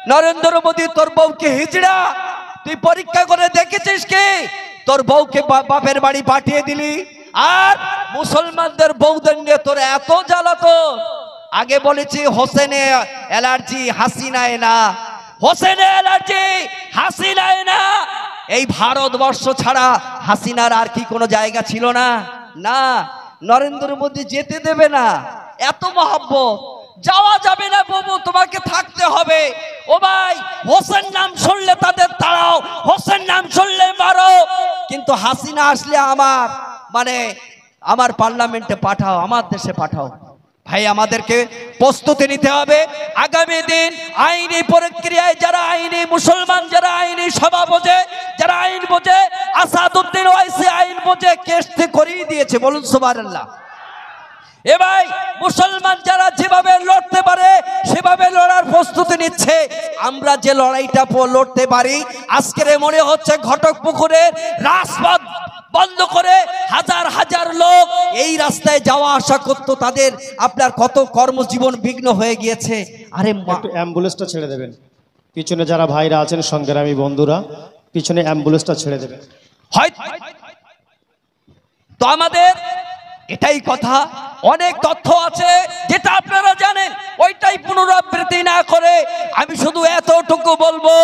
নরেন্দ্র মোদী তোর বউকে হিজড়া, তুই পরীক্ষা করে দেখেছিস কি? তোর বউকে বাপের বাড়ি পাঠিয়ে দিলি, আর মুসলমানদের বউদের নিয়ে তোর এত জ্বালাতো। আগে বলেছি হোসেনে অ্যালার্জি হাসিনায় না, হোসেনে অ্যালার্জি হাসিনায় না। এই ভারতবর্ষ ছাড়া হাসিনার আর কি কোনো জায়গা ছিল না? না, নরেন্দ্র মোদী যেতে দেবে না, এত মহব্বত। যাওয়া যাবে না বাবু, তোমাকে থাকতে হবে। ও ভাই, হোসেন নাম শুনলে তাদের তাড়াও, হোসেন নাম শুনলে মারো, কিন্তু হাসিনা আসলে আমার পার্লামেন্টে পাঠাও, আমার দেশে পাঠাও। ভাই, আমাদেরকে প্রস্তুতি নিতে হবে। আগামী দিন আইনি প্রক্রিয়ায় যারা আইনি মুসলমান, যারা আইনি সভা বোঝে, যারা আইন বোঝে, আসাদুদ্দিন ওয়াইসি আইন বোঝে, কেসটি করিয়ে দিয়েছে, বলুন সুবহানাল্লাহ। এ ভাই, মুসলমান যারা যেভাবে লড়তে পারে সেভাবে লড়ার প্রস্তুতি নিচ্ছে। আমরা যে লড়াইটা লড়তে পারি, আজকের মনে হচ্ছে ঘটকপুকুরের রাজপথ বন্ধ করে হাজার হাজার লোক এই রাস্তায় যাওয়া আসা করতো, তাদের আপনার কত কর্মজীবন বিঘ্ন হয়ে গিয়েছে। আরে অ্যাম্বুলেন্সটা ছেড়ে দেবেন, পিছনে যারা ভাইরা আছেন সংগ্রামী বন্ধুরা, পিছনে অ্যাম্বুলেন্সটা ছেড়ে দেবেন। হয় তো আমাদের এটাই কথা। অনেক তথ্য আছে যেটা আপনারা জানেন, ওইটাই পুনরাবৃত্তি না করে আমি শুধু এতটুকু বলবো,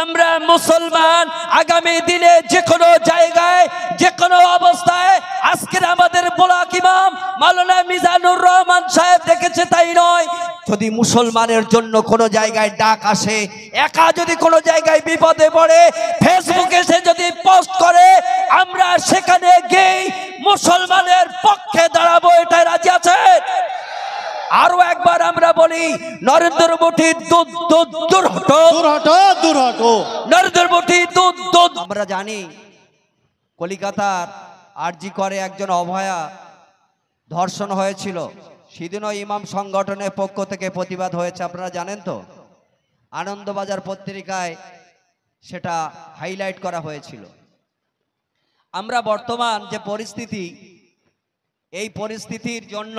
আমরা মুসলমান আগামী দিনে যে কোনো জায়গায় যে কোনো অবস্থায়, আজকের আমাদের বোলাক ইমাম মাওলানা মিজানুর রহমান সাহেব দেখেছে তাই নয়, যদি মুসলমানের জন্য কোনো জায়গায় ডাক আসে, একা যদি কোনো জায়গায় বিপদে পড়ে, ফেসবুকে সে যদি পোস্ট করে, আমরা সেখানে গিয়ে মুসলমানের পক্ষে দাঁড়াবো। এটাই রাজি আছে? আরো একবার আমরা বলি, নরেন্দ্র মোদী দূর হটো, নরেন্দ্র মোদী দূর। আমরা জানি কলিকাতার আরজি করে একজন অভয়া ধর্ষণ হয়েছিল, সেদিনও ইমাম সংগঠনের পক্ষ থেকে প্রতিবাদ হয়েছে, আপনারা জানেন তো। আনন্দবাজার পত্রিকায় সেটা হাইলাইট করা হয়েছিল। আমরা বর্তমান যে পরিস্থিতি, এই পরিস্থিতির জন্য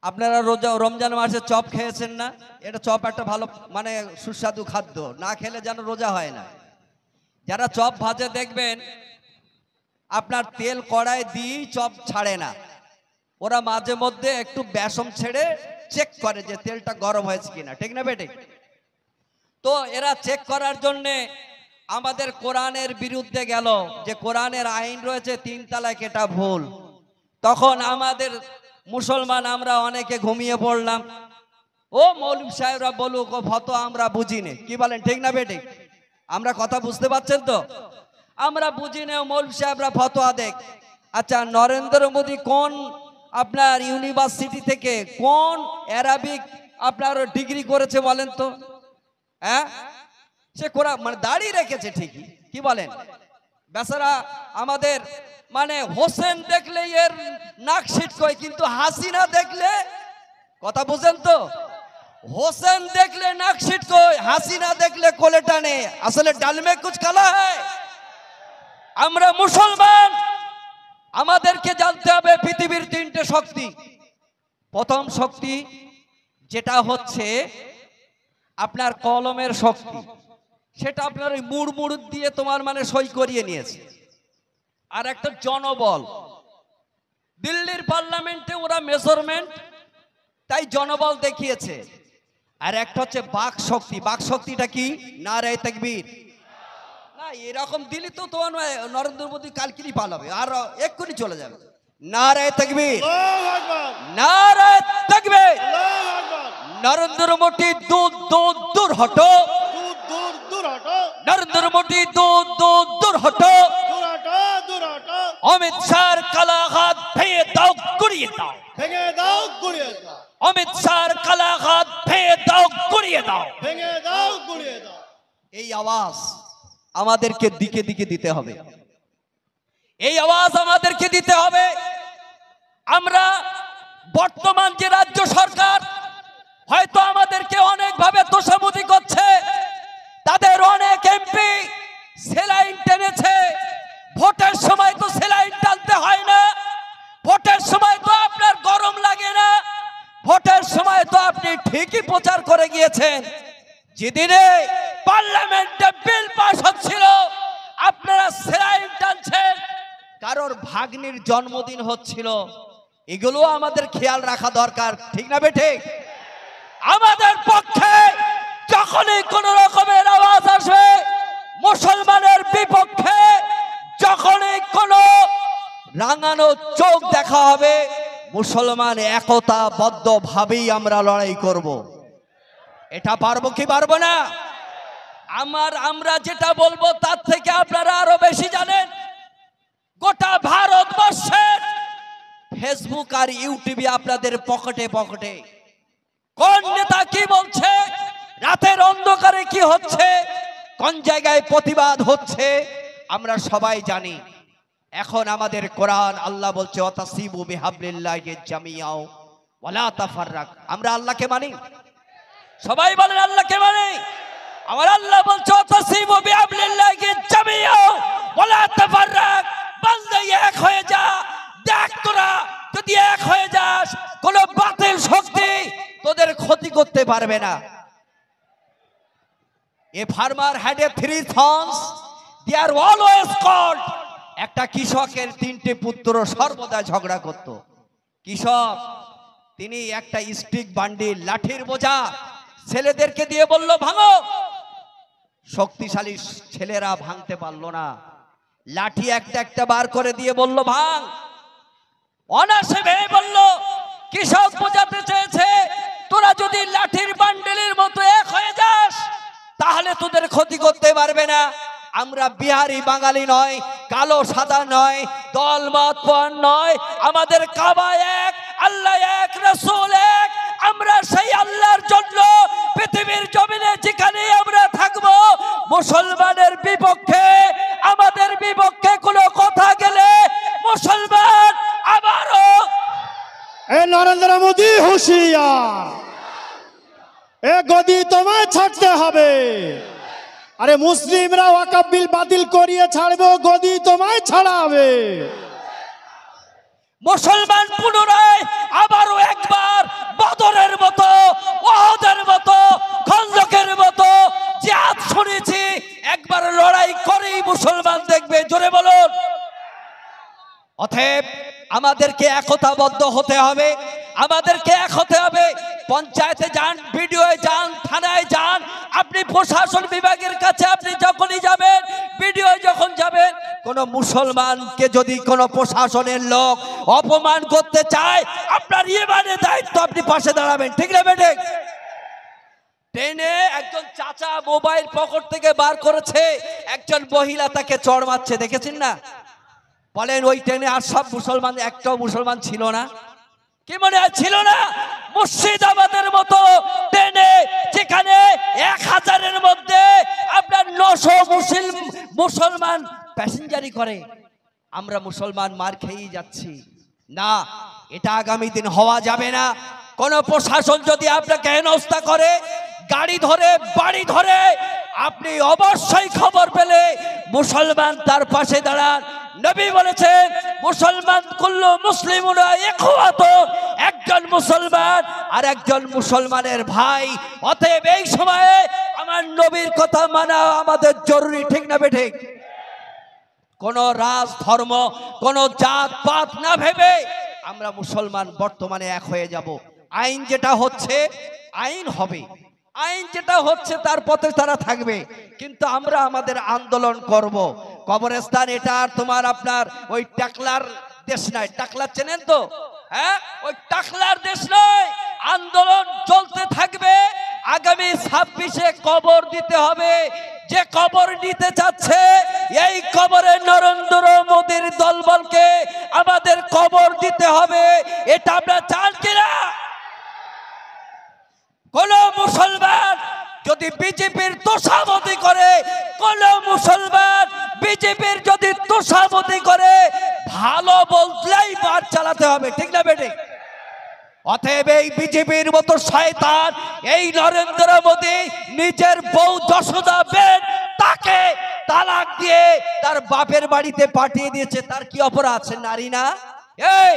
আপনারা রমজান মাসে চপ খেয়েছেন না? এটা চপ একটা ভালো সুস্বাদু খাদ্য, না খেলে যেন রোজা হয় না। যারা চপ ভাজে দেখবেন আপনার তেল কড়াই দিয়ে চপ ছাড়ে না, ওরা মাঝে মধ্যে একটু বেসম ছেড়ে চেক করে যে তেলটা গরম হয়েছে কিনা, ঠিক না বেটে? তো এরা চেক করার জন্যে আমাদের কোরআনের বিরুদ্ধে গেল, যে কোরআনের আইন রয়েছে 3 তালাক, এটা ভুল। তখন আমাদের মুসলমান আমরা অনেকে ঘুমিয়ে পড়লাম। ও মৌলভী সাহেবরা বলুক, ও ফতোয়া আমরা বুঝিনি, কি বলেন, ঠিক না বেটে? আমরা কথা বুঝতে পারছেন তো? আমরা বুঝিনি, মৌলভী সাহেবরা ফতোয়া দেখ। আচ্ছা, নরেন্দ্র মোদী কোন আপনার ইউনিভার্সিটি থেকে কোন অ্যারাবিক আপনার ডিগ্রি করেছে বলেন তো? হ্যাঁ, সে দাঁড়িয়ে রেখেছে ঠিকই, কি বলেন? বেচারা আমাদের হোসেন দেখলে এর নাক ছিটকয়, কিন্তু হাসিনা দেখলে, কথা বুঝেন তো, হোসেন দেখলে নাক ছিটকয়, হাসিনা দেখলে কোলে টানে। আসলে ডাল মে কুছ কালা হ্যায়। আমরা মুসলমান, আমাদেরকে জানতে হবে পৃথিবীর 3টে শক্তি। প্রথম শক্তি যেটা হচ্ছে আপনার কলমের শক্তি, সেটা আপনার ওই মুড় দিয়ে তোমার সই করিয়ে নিয়েছে। আর একটা জনবল, দিল্লির পার্লামেন্টে ওরা মেজারমেন্ট, তাই জনবল দেখিয়েছে। আর একটা হচ্ছে বাক শক্তি। বাক শক্তিটা কি? নারে তাকবীর। না, এরকম দিলি তো তোমার নরেন্দ্র মোদী কালকিনি পালাবে আর এক্ষুনি চলে যাবে। নারে তাকবীর, নারে তাকবীর। নরেন্দ্র মোদী দূর হটো, নরেন্দ্র মোদী দূর হটো। অমিত শাহর কালা হাত ভেঙে দাও, গুড়িয়ে দাও, ভেঙে দাও, গুড়িয়ে দাও। অমিত শাহর কালা হাত ভেঙে দাও, গুড়িয়ে দাও, ভেঙে দাও, গুড়িয়ে দাও। এই আওয়াজ আমাদেরকে দিকে দিকে দিতে হবে, এই আওয়াজ আমাদেরকে দিতে হবে। আমরা বর্তমান যে রাজ্য সরকার হয়তো আমাদেরকে অনেকভাবে দোষামোদি করছে, তাদের অনেক এমপি সেলাইন টেনেছে। ভোটের সময় তো সেলাইন টানতে হয় না, ভোটের সময় তো আপনার গরম লাগে না, ভোটের সময় তো আপনি ঠিকই প্রচার করে গিয়েছেন যেদিনে পার্লামেন্টে বিল পাস হচ্ছিল আপনারা সেলাইন টানছেন, কারোর ভাগ্নির জন্মদিন হচ্ছিল, এগুলো আমাদের খেয়াল রাখা দরকার, ঠিক না বেঠে? আমাদের পক্ষে যখনই কোন রকমের আওয়াজ আসবে মুসলমানের বিপক্ষে, যখনই কোন রাঙানো চোখ দেখা হবে, মুসলমান একতাবদ্ধ ভাবেই আমরা লড়াই করব। এটা পারবো কি পারবো না? আমরা যেটা বলবো তার থেকে আপনারা আরো বেশি জানেন। গোটা ভারতবর্ষের ফেসবুক আর ইউটিউবে আপনাদের পকেটে পকেটে কোন নেতা কি বলছে, রাতের অন্ধকারে কি হচ্ছে, কোন জায়গায় প্রতিবাদ হচ্ছে, আমরা সবাই জানি। এখন আমাদের কোরআন আল্লাহ বলছে ওয়াতাসিবু বিহাবলিল্লাহি জামিআও ওয়ালা তাফাররাক। আমরা আল্লাহকে মানি, সবাই বলেন আল্লাহকে মানি। আমার আল্লাহ বলছে ওয়াতাসিবু বিহাবলিল্লাহি জামিআও ওয়ালা তাফাররাক। বান্দা এক হয়ে যা, দেখ তোরা যদি এক হয়ে যাস কোন বাতিল শক্তি তোদের ক্ষতি করতে পারবে না। A farmer had a 3 sons, they are always called। একটা কৃষকের 3টে পুত্র সর্বদা ঝগড়া করত। কৃষক তিনি একটা স্টিক বান্ডিল লাঠির বোঝা ছেলেদেরকে দিয়ে বলল ভাঙো। শক্তিশালী ছেলেরা ভাঙতে পারলো না, লাঠি একটা একটা বার করে দিয়ে বলল ভাঙ। অনাসে ভেবে বলল, কৃষক বোঝাতে চেয়েছে তোরা যদি লাঠির বান্ডেলের মতো এক হয়ে যাস তাহলে তোদের ক্ষতি করতে পারবে না। আমরা বিহারি বাঙালি নয়, কালো সাদা নয়, দল মত পণ নয়, আমাদের কাবা এক, আল্লাহ এক, রাসূল এক। আমরা সেই আল্লাহর জন্য পৃথিবীর জমিনে যেখানে আমরা থাকবো মুসলমানের বিপক্ষে, আমাদের বিপক্ষে কোনো কথা গেলে মুসলমান আবারও এ নরেন্দ্র মোদী হুঁশিয়ার, এ গদি তোমায় ছাড়তে হবে। আরে মুসলিমরা ওয়াকফ বিল বাতিল করিয়ে ছাড়বে, গদি তোমায় ছাড়াবে। মুসলমান পুনরায় আবারও একবার বদরের মতো, ওহদের মতো, খন্দকের মতো জিহাদ শুনেছি, একবার লড়াই করেই মুসলমান দেখবে। জোরে বলুন। অতএব আমাদেরকে একতাবদ্ধ হতে হবে, আমাদেরকে এক হতে হবে। পঞ্চায়েতে যান, ভিডিওয়ে যান, থানায় যান, আপনি প্রশাসন বিভাগের কাছে আপনি যখনই যাবেন, ভিডিও যখন যাবেন, কোন মুসলমানকে যদি কোন প্রশাসনের লোক অপমান করতে চায় আপনার ইমানের দায়িত্ব, আপনি পাশে দাঁড়াবেন, ঠিক না বেটে? ট্রেনে একজন চাচা মোবাইল পকেট থেকে বার করেছে, একজন মহিলা তাকে চড় মারছে, দেখেছেন না? বলেন ওই ট্রেনে আর সব মুসলমান, একটাও মুসলমান ছিল না? কি মনে হয় ছিল না? মুর্শিদাবাদের মতো ট্রেনে যেখানে 1000-এর মধ্যে আপনার 900 মুসলমান প্যাসেঞ্জারি করে, আমরা মুসলমান মার খেয়েই যাচ্ছি। না, এটা আগামী দিন হওয়া যাবে না। কোন প্রশাসন যদি আপনাকে হেনস্থা করে, গাড়ি ধরে বাড়ি ধরে, আপনি অবশ্যই খবর পেলে মুসলমান তার পাশে দাঁড়ান। নবী বলেছেন মুসলমান কুল্লু মুসলিমুনা ইখওয়াতুন, একজন মুসলমান আর একজন মুসলমানের ভাই। অতএব এই সময়ে আমার নবীর কথা মানা আমাদের জরুরি, ঠিক না বেঠিক? কোন রাজ ধর্ম, কোন জাত পাত না ভেবে আমরা মুসলমান বর্তমানে এক হয়ে যাব। আইন যেটা হচ্ছে আইন হবে, আইন যেটা হচ্ছে তার পথে তারা থাকবে, কিন্তু আমরা আমাদের আন্দোলন করব। কবরস্থান এটা আর তোমার আপনার ওই টাকলার দেশ নয়। টাকলার চেনেন তো? হ্যাঁ, ওই টাকলার দেশ নয়। আন্দোলন চলতে থাকবে। আগামী 26-এ কবর দিতে হবে। যে কবর নিতে চাচ্ছে এই কবরে নরেন্দ্র মোদীর দলবলকে আমাদের কবর দিতে হবে। এটা আমরা চান কিনা? কোন মুসলমান যদি বিজেপির তোষামতি করে, কোন মুসলমান বিজেপির যদি তোষামতি করে, ভালো বললেই মার চালাতে হবে, ঠিক না বেটে? অতএব এই বিজেপির মতো শয়তান এই নরেন্দ্র মোদী নিজের বউ যশোদা বেন তাকে তালাক দিয়ে তার বাপের বাড়িতে পাঠিয়ে দিয়েছে। তার কি অপরাধ? নারী না? এই